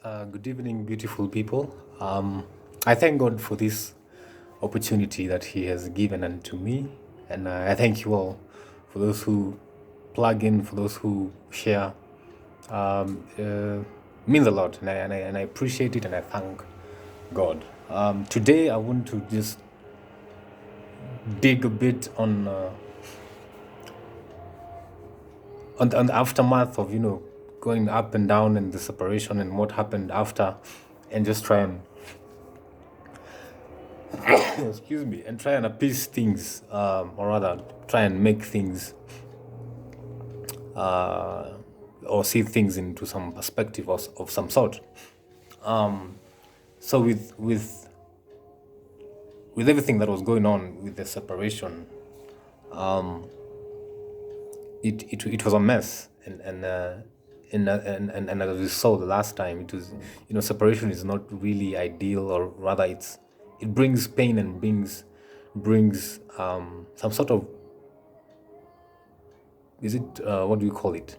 Good evening, beautiful people. I thank God for this opportunity that He has given unto me, and I thank you all for those who plug in, for those who share. Means a lot, and I appreciate it, and I thank God. Today, I want to just dig a bit on the aftermath of going up and down and the separation and what happened after, and just try and excuse me, and try and appease things, or rather try and make things or see things into some perspective of some sort. So with everything that was going on with the separation, it was a mess, and as we saw the last time, it was, separation is not really ideal, or rather it brings pain and brings some sort of, is it what do you call it,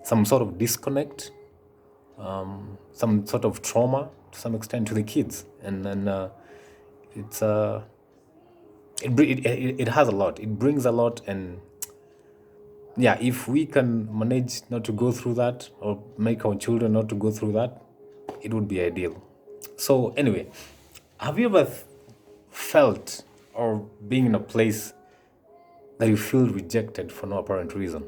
some sort of disconnect, some sort of trauma to some extent to the kids, and then it's it has a lot, it brings a lot, and yeah, if we can manage not to go through that, or make our children not to go through that, it would be ideal. So anyway, have you ever felt or being in a place that you feel rejected for no apparent reason,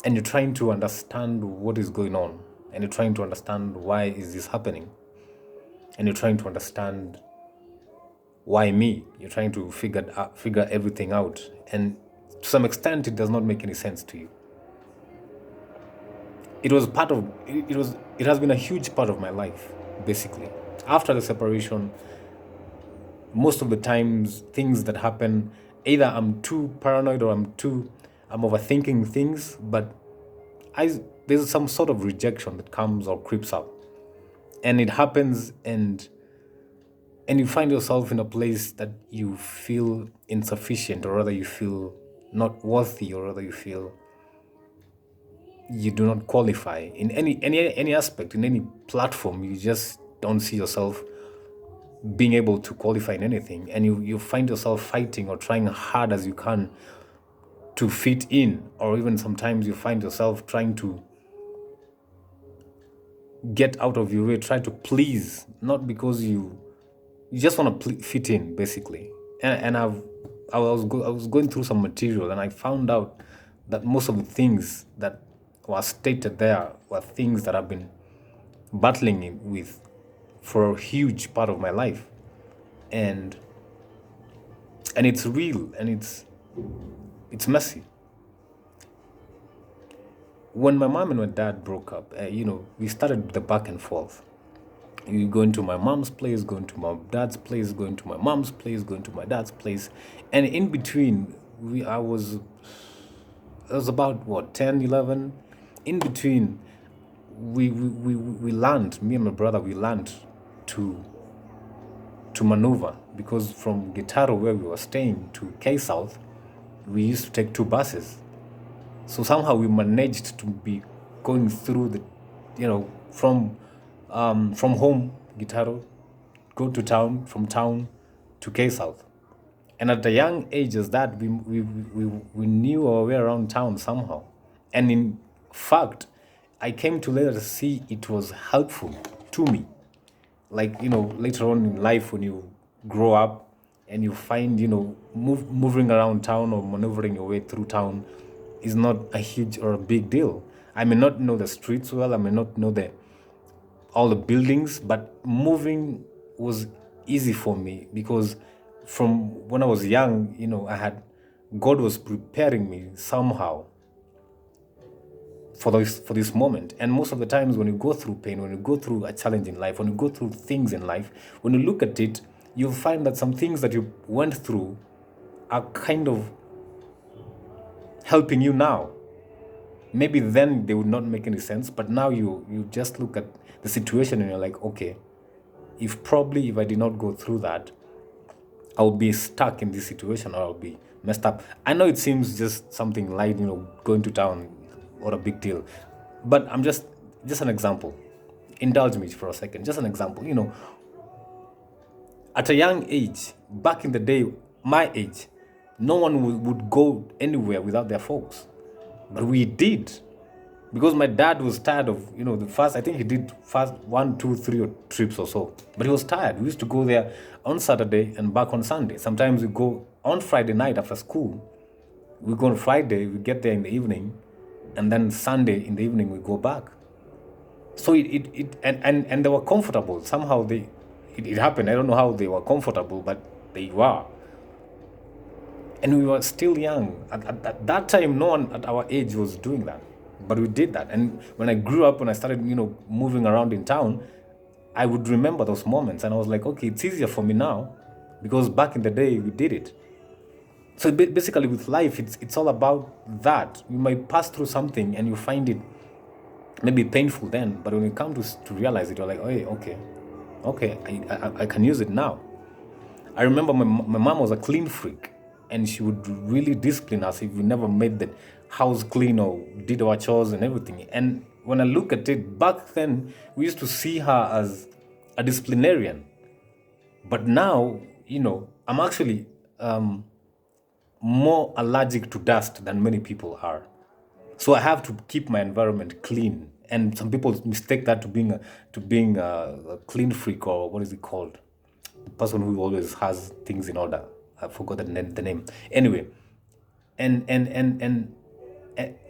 and you're trying to understand what is going on, and you're trying to understand why is this happening, and you're trying to understand why me? You're trying to figure everything out, and to some extent, it does not make any sense to you. It was part of it has been a huge part of my life, basically. After the separation, most of the times things that happen, either I'm too paranoid or I'm overthinking things, but there's some sort of rejection that comes or creeps up, and it happens, and you find yourself in a place that you feel insufficient, or rather you feel not worthy, or rather you feel you do not qualify in any aspect, in any platform. You just don't see yourself being able to qualify in anything, and you find yourself fighting or trying hard as you can to fit in, or even sometimes you find yourself trying to get out of your way, try to please, not because you just want to fit in, basically. And I was going through some material, and I found out that most of the things that were stated there were things that I've been battling with for a huge part of my life, and it's real, and it's messy. When my mom and my dad broke up, we started the back and forth. You going to my mom's place, going to my dad's place, going to my mom's place, going to my dad's place, and in between, I was about what, 10, 11. In between, we learned, me and my brother, we learned to maneuver, because from Gitaro, where we were staying, to K South, we used to take 2 buses. So somehow we managed to be going through from home, Gitaro, go to town, from town to K South. And at a young age as that, we knew our way around town somehow. And in fact, I came to later see it was helpful to me. Like, later on in life, when you grow up and you find, moving around town or maneuvering your way through town is not a huge or a big deal. I may not know the streets well, I may not know all the buildings, but moving was easy for me, because from when I was young, God was preparing me somehow for this moment. And most of the times when you go through pain, when you go through a challenge in life, when you go through things in life, when you look at it, you'll find that some things that you went through are kind of helping you now. Maybe then they would not make any sense, but now you just look at the situation and you're like, okay, if I did not go through that, I'll be stuck in this situation, or I'll be messed up. I know it seems just something light, going to town, or a big deal, but I'm just an example. Indulge me for a second. Just an example. At a young age, back in the day, my age, no one would go anywhere without their folks, but we did. Because my dad was tired of, the first, I think he did first 1, 2, 3 trips or so. But he was tired. We used to go there on Saturday and back on Sunday. Sometimes we go on Friday night after school. We go on Friday, we get there in the evening, and then Sunday in the evening we go back. So and they were comfortable. Somehow it happened. I don't know how they were comfortable, but they were. And we were still young. At that time, no one at our age was doing that. But we did that. And when I grew up, when I started, moving around in town, I would remember those moments. And I was like, okay, it's easier for me now because back in the day, we did it. So basically with life, it's all about that. You might pass through something and you find it maybe painful then. But when you come to realize it, you're like, hey, okay, I can use it now. I remember my mom was a clean freak. And she would really discipline us if we never made the house clean or did our chores and everything. And when I look at it, back then, we used to see her as a disciplinarian. But now, I'm actually more allergic to dust than many people are. So I have to keep my environment clean. And some people mistake that to being a clean freak, or what is it called? The person who always has things in order. I forgot the name. Anyway, and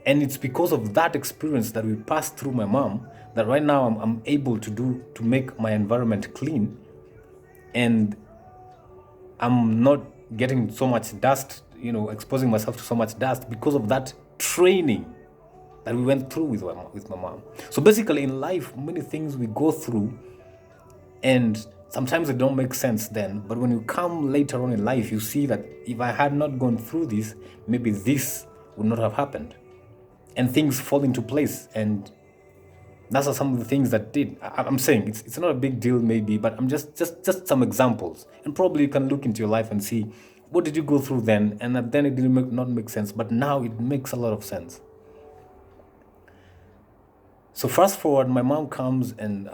it's because of that experience that we passed through my mom that right now I'm able to make my environment clean, and I'm not getting so much dust, exposing myself to so much dust because of that training that we went through with my mom. So basically in life, many things we go through, and sometimes they don't make sense then, but when you come later on in life, you see that if I had not gone through this, maybe this would not have happened. And things fall into place, and that's some of the things that did. I'm saying it's not a big deal maybe, but I'm just some examples. And probably you can look into your life and see, what did you go through then? And then it did not make sense, but now it makes a lot of sense. So fast forward, my mom comes and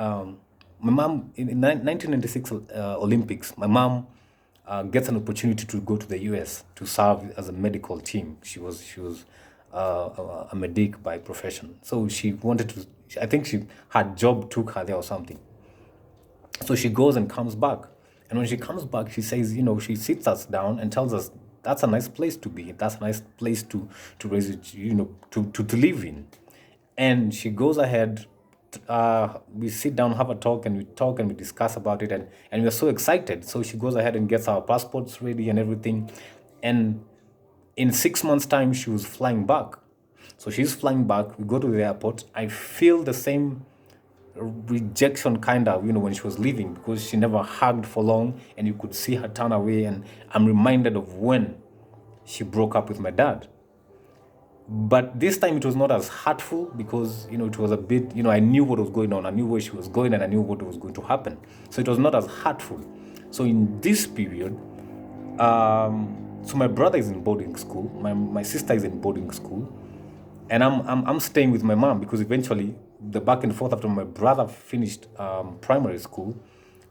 my mom, in 1996 Olympics, my mom gets an opportunity to go to the US to serve as a medical team. She was a medic by profession. So she wanted to, I think her job took her there or something. So she goes and comes back. And when she comes back, she says, she sits us down and tells us, that's a nice place to be. That's a nice place to raise, to live in. And she goes ahead, we sit down, have a talk, and we discuss about it, and we're so excited. So she goes ahead and gets our passports ready and everything. And in 6 months' time, she was flying back. So she's flying back, we go to the airport. I feel the same rejection when she was leaving, because she never hugged for long, and you could see her turn away. And I'm reminded of when she broke up with my dad. But this time it was not as hurtful, because it was a bit, I knew what was going on, I knew where she was going, and I knew what was going to happen. So it was not as hurtful. So in this period, so my brother is in boarding school, my sister is in boarding school, and I'm staying with my mom, because eventually the back and forth after my brother finished primary school,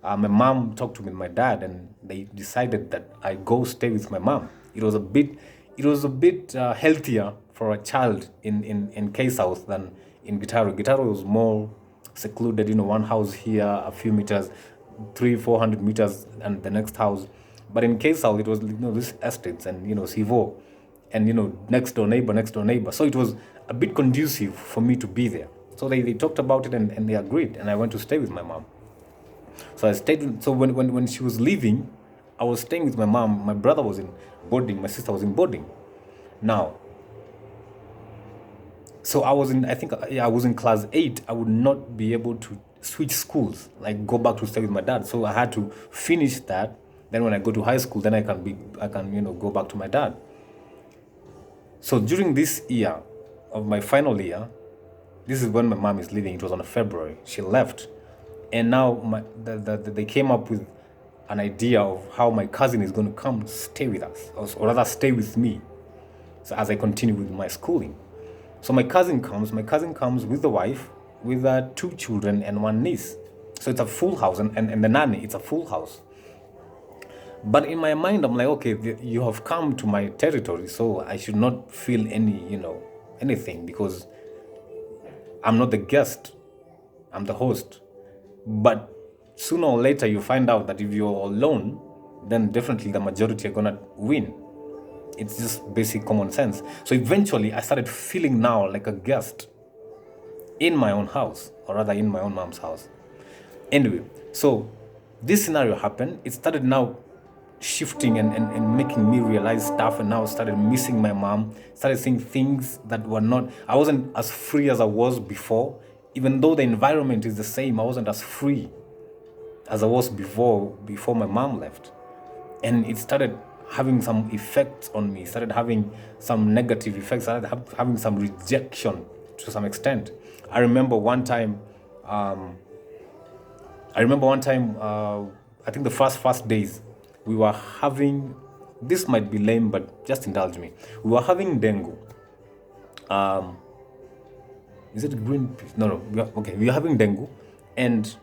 my mom talked to me and my dad, and they decided that I go stay with my mom. It was a bit healthier for a child in K-South than in Gitaro. Gitaro was more secluded, one house here, a few meters, 300-400 meters, and the next house. But in K-South, it was, these estates and, Sivo, and, next door neighbor. So it was a bit conducive for me to be there. So they talked about it and they agreed, and I went to stay with my mom. So I stayed. So when she was leaving, I was staying with my mom. My brother was in boarding. My sister was in boarding. Now, so I was in class 8. I would not be able to switch schools, like go back to stay with my dad. So I had to finish that. Then when I go to high school, then I can go back to my dad. So during this year of my final year, this is when my mom is leaving. It was on February. She left. And now they came up with an idea of how my cousin is going to come stay with us, or rather stay with me, so as I continue with my schooling. So my cousin comes with the wife, with 2 children and 1 niece. So it's a full house, and the nanny, it's a full house. But in my mind, I'm like, okay, you have come to my territory, so I should not feel anything, because I'm not the guest, I'm the host. But sooner or later, you find out that if you're alone, then definitely the majority are gonna win. It's just basic common sense. So eventually, I started feeling now like a guest in my own house, or rather in my own mom's house. Anyway, so this scenario happened. It started now shifting and making me realize stuff, and now started missing my mom, started seeing things that were not, I wasn't as free as I was before. Even though the environment is the same, I wasn't as free as I was before my mom left. And it started having some effects on me, started having some negative effects, started having some rejection to some extent. I remember one time, I think the first days, we were having, this might be lame, but just indulge me. We were having dengue. Is it green peas? No. We were having dengue, and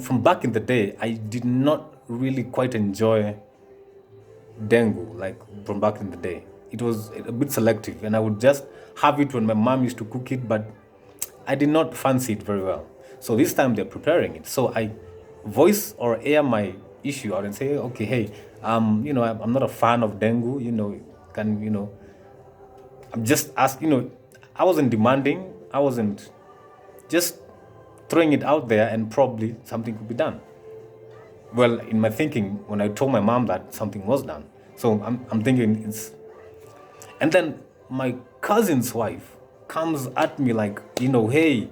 from back in the day, I did not really quite enjoy dengue, like from back in the day. It was a bit selective, and I would just have it when my mom used to cook it, but I did not fancy it very well. So this time they're preparing it. So I voice or air my issue out and say, okay, hey, I'm not a fan of dengue, I'm just asking, I wasn't demanding, I wasn't, just throwing it out there, and probably something could be done. Well, in my thinking, when I told my mom that, something was done. So I'm thinking it's, and then my cousin's wife comes at me like, hey,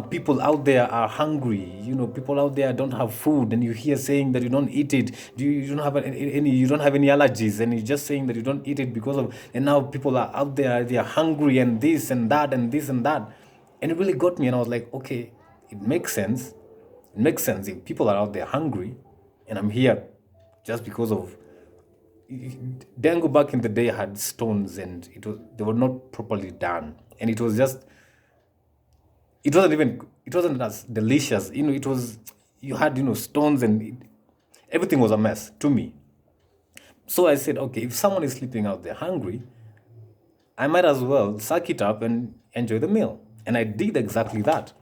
people out there are hungry. People out there don't have food, and you hear saying that you don't eat it. You don't have any allergies, and you're just saying that you don't eat it because of. And now people are out there, they are hungry, and this and that, and this and that, and it really got me. And I was like, okay, it makes sense. It makes sense if people are out there hungry, and I'm here just because of. Dengue back in the day had stones, and they were not properly done, and it wasn't as delicious. You had stones, and everything was a mess to me. So I said, okay, if someone is sleeping out there hungry, I might as well suck it up and enjoy the meal. And I did exactly that.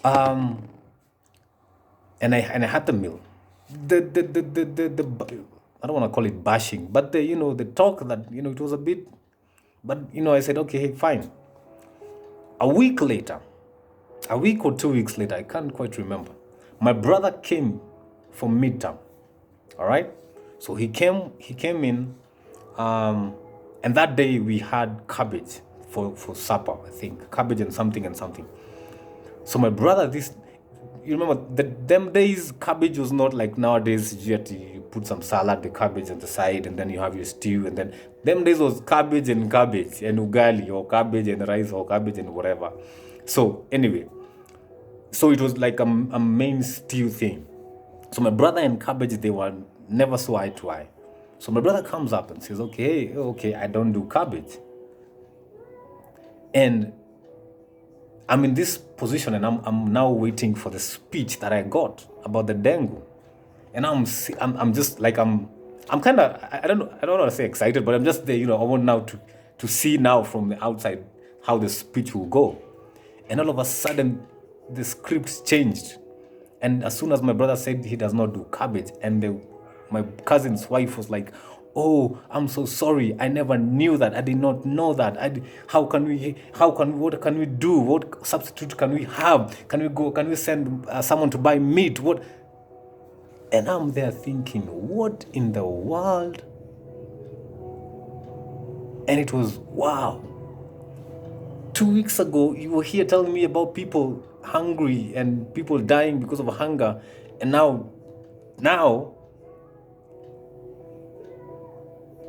And I had the meal. I don't want to call it bashing, but the talk that it was a bit, but I said, okay, hey, fine. A week or 2 weeks later, I can't quite remember, my brother came for midterm. All right, so he came in, and that day we had cabbage for supper. I think cabbage and something. So my brother, you remember them days, cabbage was not like nowadays. You had to put some salad, the cabbage on the side, and then you have your stew, and then them days was cabbage and ugali, or cabbage and rice, or cabbage and whatever. So anyway, so it was like a main stew thing. So my brother and cabbage, they were never so eye to eye. So my brother comes up and says, okay, I don't do cabbage. And I'm in this position, and I'm now waiting for the speech that I got about the dengue. And I'm just like, I'm kind of, I don't want to say excited, but I'm just there, I want now to see now from the outside how the speech will go. And all of a sudden, the script changed. And as soon as my brother said he does not do cabbage, and my cousin's wife was like, oh, I'm so sorry, I never knew that, I did not know that. What can we do? What substitute can we have? Can we send someone to buy meat? What? And I'm there thinking, what in the world? And it was, wow. 2 weeks ago, you were here telling me about people hungry and people dying because of hunger. And now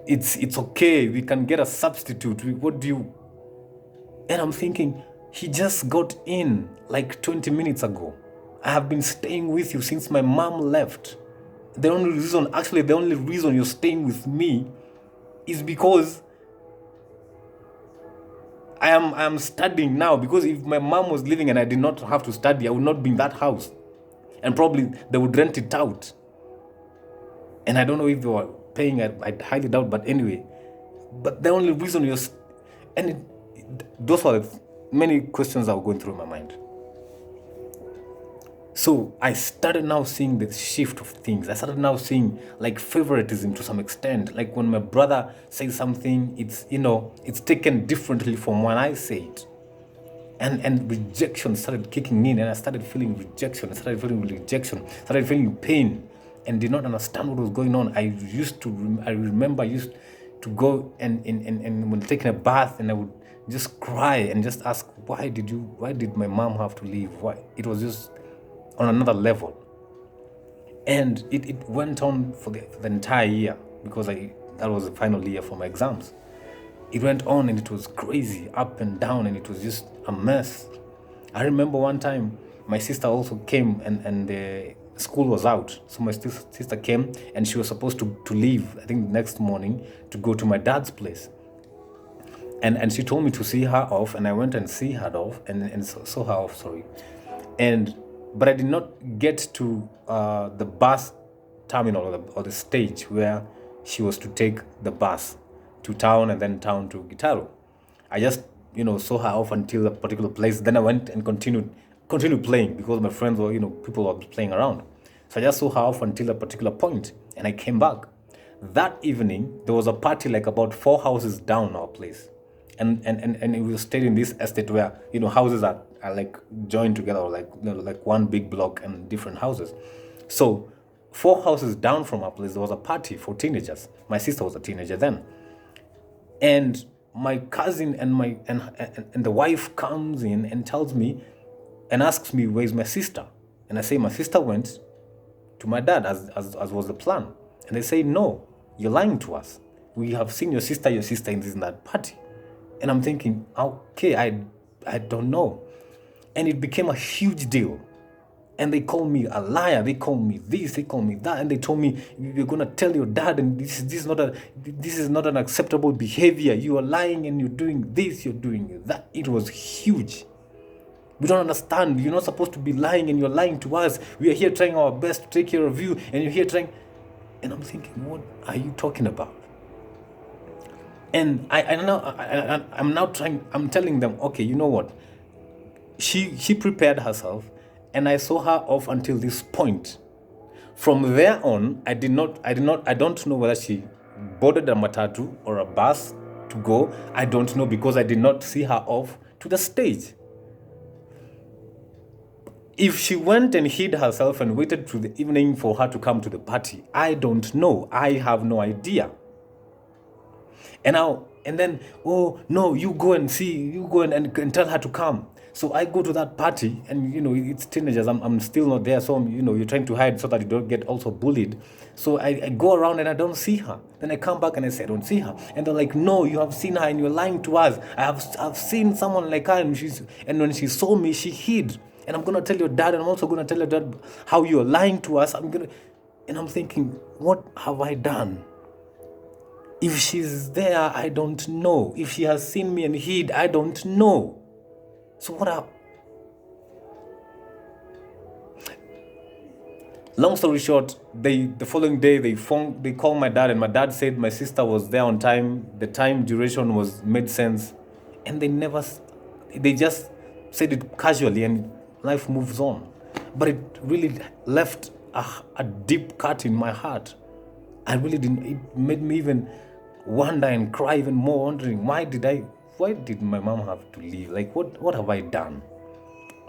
it's okay. We can get a substitute. What do you? And I'm thinking, He just got in like 20 minutes ago. I have been staying with you since my mom left. The only reason you're staying with me is because I am studying now. Because if my mom was living and I did not have to study, I would not be in that house. And probably they would rent it out. And I don't know if they were paying, I highly doubt, but anyway. But the only reason those were many questions that were going through my mind. So I started now seeing the shift of things. I started now seeing like favoritism to some extent. Like when my brother says something, it's taken differently from when I say it. And rejection started kicking in, and I started feeling rejection. I started feeling pain, and did not understand what was going on. I remember I used to go and when taking a bath, and I would just cry and just ask, why did my mom have to leave? Why? It was just on another level. And it went on for the entire year, because that was the final year for my exams. It went on, and it was crazy, up and down, and it was just a mess. I remember one time my sister also came, and the school was out. So my sister came, and she was supposed to leave, I think the next morning, to go to my dad's place. And she told me to see her off, and I went and saw her off, sorry. But I did not get to the bus terminal or the stage where she was to take the bus to town, and then town to Gitaro. I just, saw her off until a particular place. Then I went and continued playing, because my friends were, people were playing around. So I just saw her off until a particular point, and I came back. That evening, there was a party like about 4 houses down our place. And we stayed in this estate where, houses are like joined together, or like one big block and different houses. So 4 houses down from our place, there was a party for teenagers. My sister was a teenager then. And my cousin and the wife comes in and tells me and asks me, where's my sister? And I say, my sister went to my dad as was the plan. And they say, no, you're lying to us. We have seen your sister in this and that party. And I'm thinking, okay, I don't know. And it became a huge deal. And they call me a liar. They call me this. They call me that. And they told me, you're gonna tell your dad, and this is not an acceptable behavior. You are lying, and you're doing this. You're doing that. It was huge. We don't understand. You're not supposed to be lying, and you're lying to us. We are here trying our best to take care of you, and you're here trying. And I'm thinking, what are you talking about? And I'm telling them, okay, you know what? She prepared herself, and I saw her off until this point. From there on, I don't know whether she boarded a matatu or a bus to go. I don't know, because I did not see her off to the stage. If she went and hid herself and waited to the evening for her to come to the party, I don't know. I have no idea. And then, oh no, you go and tell her to come. So I go to that party, and it's teenagers. I'm still not there, so you're trying to hide so that you don't get also bullied. So I go around and I don't see her. Then I come back and I say I don't see her, and they're like, no, you have seen her and you're lying to us. I've seen someone like her, and when she saw me, she hid. And I'm gonna tell your dad, and I'm also gonna tell your dad how you're lying to us. And I'm thinking, what have I done? If she's there, I don't know. If she has seen me and hid, I don't know. So long story short, the following day they called my dad, and my dad said my sister was there on time. The time duration made sense, and they just said it casually, and life moves on. But it really left a deep cut in my heart. I really didn't. It made me even wonder and cry even more, wondering why did my mom have to leave? Like, what have I done?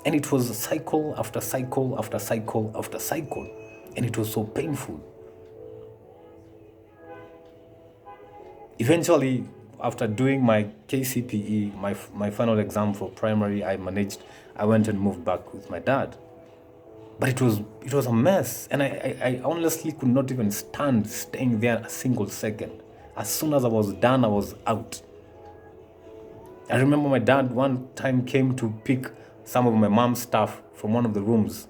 And it was cycle after cycle after cycle after cycle, and it was so painful. Eventually, after doing my KCPE, my final exam for primary, I went and moved back with my dad. But it was a mess, and I honestly could not even stand staying there a single second. As soon as I was done, I was out. I remember my dad one time came to pick some of my mom's stuff from one of the rooms.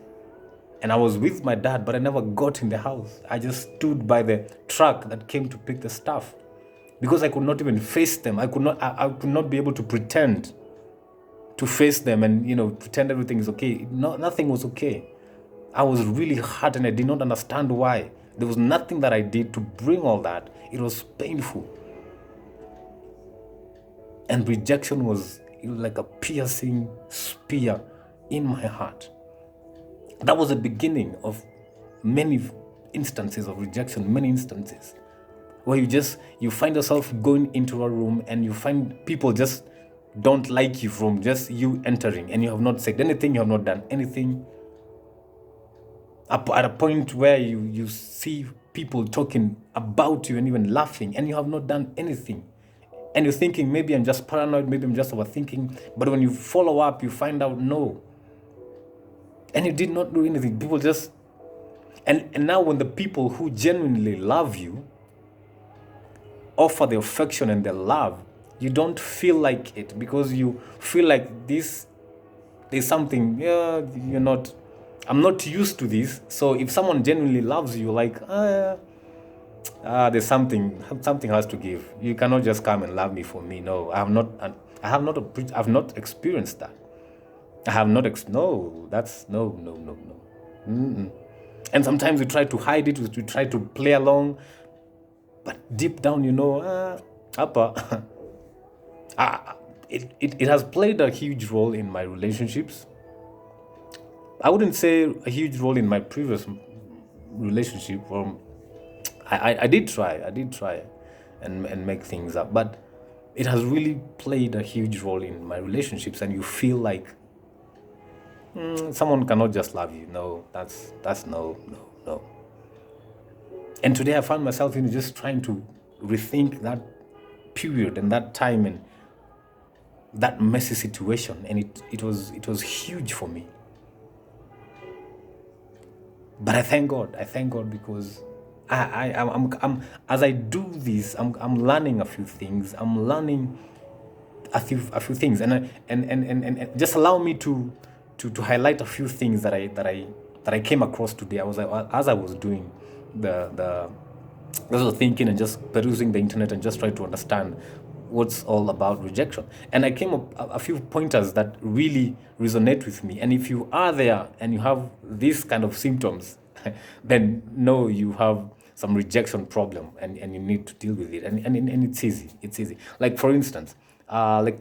And I was with my dad, but I never got in the house. I just stood by the truck that came to pick the stuff because I could not even face them. I could not be able to pretend to face them and, pretend everything is okay. No, nothing was okay. I was really hurt and I did not understand why. There was nothing that I did to bring all that. It was painful. And rejection was like a piercing spear in my heart. That was the beginning of many instances of rejection, many instances where you find yourself going into a room and you find people just don't like you from just you entering, and you have not said anything, you have not done anything. At a point where you see people talking about you and even laughing, and you have not done anything. And you're thinking, maybe I'm just paranoid, maybe I'm just overthinking. But when you follow up, you find out, no. And you did not do anything. People just... And now when the people who genuinely love you offer the affection and the love, you don't feel like it because you feel like there's something, I'm not used to this. So if someone genuinely loves you, like, there's something has to give. You cannot just come and love me for me. No, I've not experienced that. I have not, no, that's, no. Mm-mm. And sometimes we try to hide it, we try to play along, but deep down, it has played a huge role in my relationships. I wouldn't say a huge role in my previous relationship. I did try and make things up, but it has really played a huge role in my relationships. And you feel like someone cannot just love you. No, that's no. And today I found myself just trying to rethink that period and that time and that messy situation, and it was huge for me. But I thank God because I'm as I do this, I'm learning a few things. I'm learning a few things, and just allow me to highlight a few things that I came across today. As I was doing the thinking and just perusing the internet and just trying to understand what's all about rejection. And I came up a few pointers that really resonate with me. And if you are there and you have these kind of symptoms, then know you have some rejection problem and you need to deal with it. And it's easy. It's easy. Like, for instance, like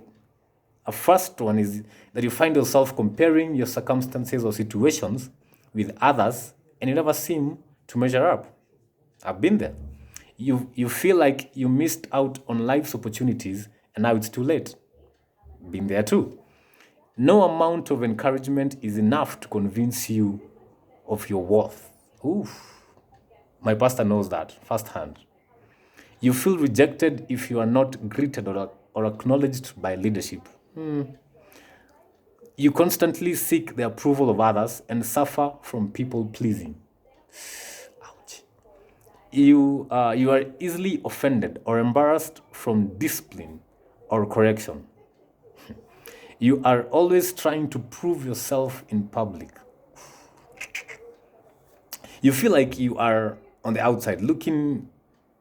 a first one is that you find yourself comparing your circumstances or situations with others and you never seem to measure up. I've been there. You feel like you missed out on life's opportunities and now it's too late. Been there too. No amount of encouragement is enough to convince you of your worth. Oof. My pastor knows that firsthand. You feel rejected if you are not greeted or acknowledged by leadership. You constantly seek the approval of others and suffer from people pleasing. Ouch. You are easily offended or embarrassed from discipline or correction. You are always trying to prove yourself in public. You feel like you are on the outside looking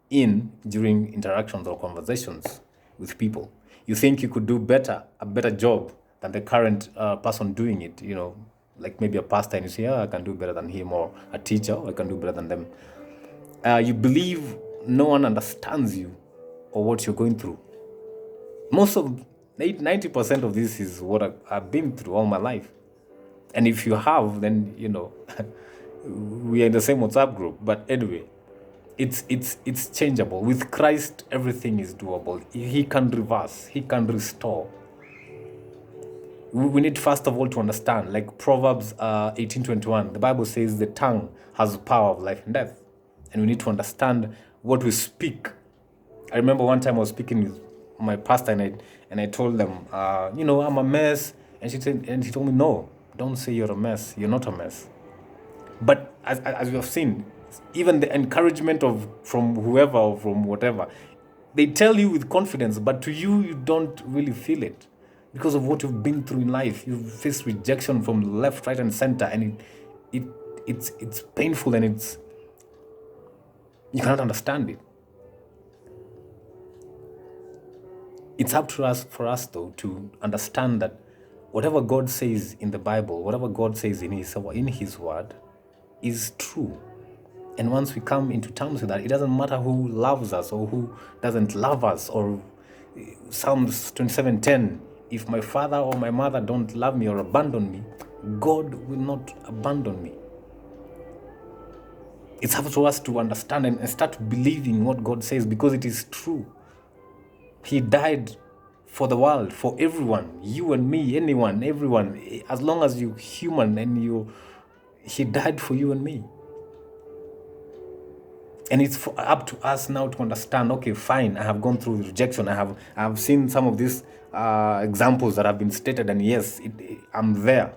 in during interactions or conversations with people. You think you could do a better job than the current person doing it, like maybe a pastor, and you say, I can do better than him, or a teacher, I can do better than them. You believe no one understands you or what you're going through. Most of 90% of this is what I've been through all my life. And if you have, then, we are in the same WhatsApp group. But anyway, it's changeable. With Christ, everything is doable. He can reverse. He can restore. We need, first of all, to understand, like Proverbs 18:21, the Bible says the tongue has the power of life and death. And we need to understand what we speak. I remember one time I was speaking with my pastor and I told them, I'm a mess. And he told me, no, don't say you're a mess. You're not a mess. But as we have seen, even the encouragement from whoever or from whatever, They tell you with confidence, but to you, you don't really feel it because of what you've been through in life. You've faced rejection from left, right, and center, and it's painful, and you cannot understand it. It's up to us, for us though, to understand that whatever God says in the Bible, whatever God says in His Word, is true. And once we come into terms with that, it doesn't matter who loves us or who doesn't love us. Or Psalms 27:10, if my father or my mother don't love me or abandon me, God will not abandon me. It's up to us to understand and start believing what God says, because it is true. He died for the world, for everyone, you and me, anyone, everyone. As long as you're human and He died for you and me. And it's up to us now to understand, okay, fine, I have gone through rejection. I have seen some of these examples that have been stated, and yes, I'm there.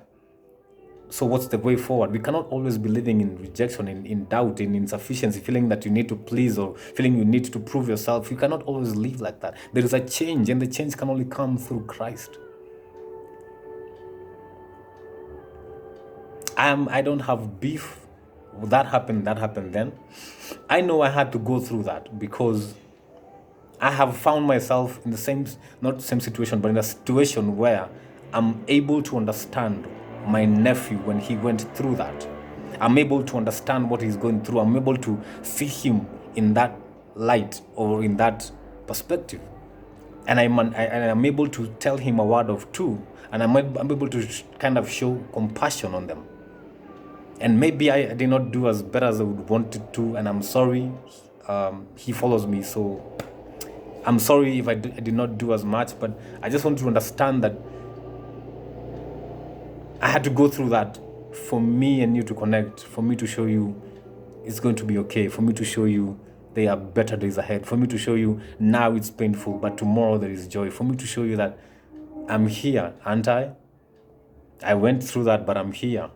So what's the way forward? We cannot always be living in rejection, in doubt, in insufficiency, feeling that you need to please or feeling you need to prove yourself. You cannot always live like that. There is a change, and the change can only come through Christ. I don't have beef. That happened then. I know I had to go through that because I have found myself in the same, not the same situation, but in a situation where I'm able to understand my nephew when he went through that. I'm able to understand what he's going through. I'm able to see him in that light or in that perspective. And I'm able to tell him a word of truth, and I'm able to kind of show compassion on them. And maybe I did not do as better as I would want it to, and I'm sorry. He follows me, so I'm sorry if I did not do as much, but I just want to understand that I had to go through that for me and you to connect, for me to show you it's going to be okay, for me to show you there are better days ahead, for me to show you now it's painful, but tomorrow there is joy, for me to show you that I'm here, aren't I? I went through that, but I'm here.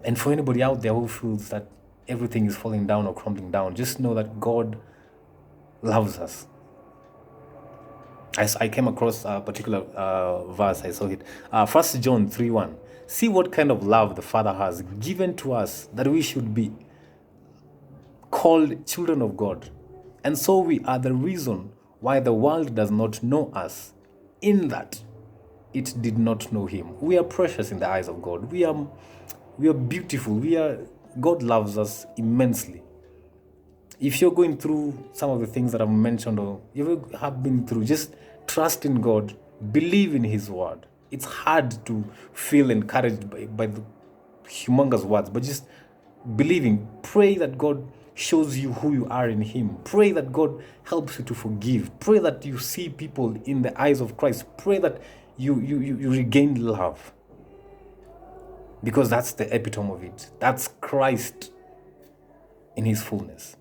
And for anybody out there who feels that everything is falling down or crumbling down, just know that God loves us. I came across a particular verse, I saw it. 1 John 3:1. See what kind of love the Father has given to us, that we should be called children of God. And so we are the reason why the world does not know us, in that it did not know Him. We are precious in the eyes of God. We are beautiful. God loves us immensely. If you're going through some of the things that I've mentioned, or you have been through, just trust in God, believe in His word. It's hard to feel encouraged by the humongous words, but just believing. Pray that God shows you who you are in Him. Pray that God helps you to forgive. Pray that you see people in the eyes of Christ. Pray that you regain love. Because that's the epitome of it. That's Christ in His fullness.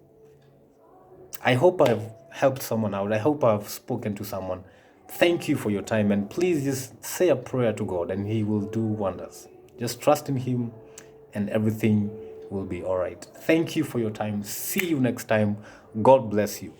I hope I've helped someone out. I hope I've spoken to someone. Thank you for your time, and please just say a prayer to God and He will do wonders. Just trust in Him and everything will be all right. Thank you for your time. See you next time. God bless you.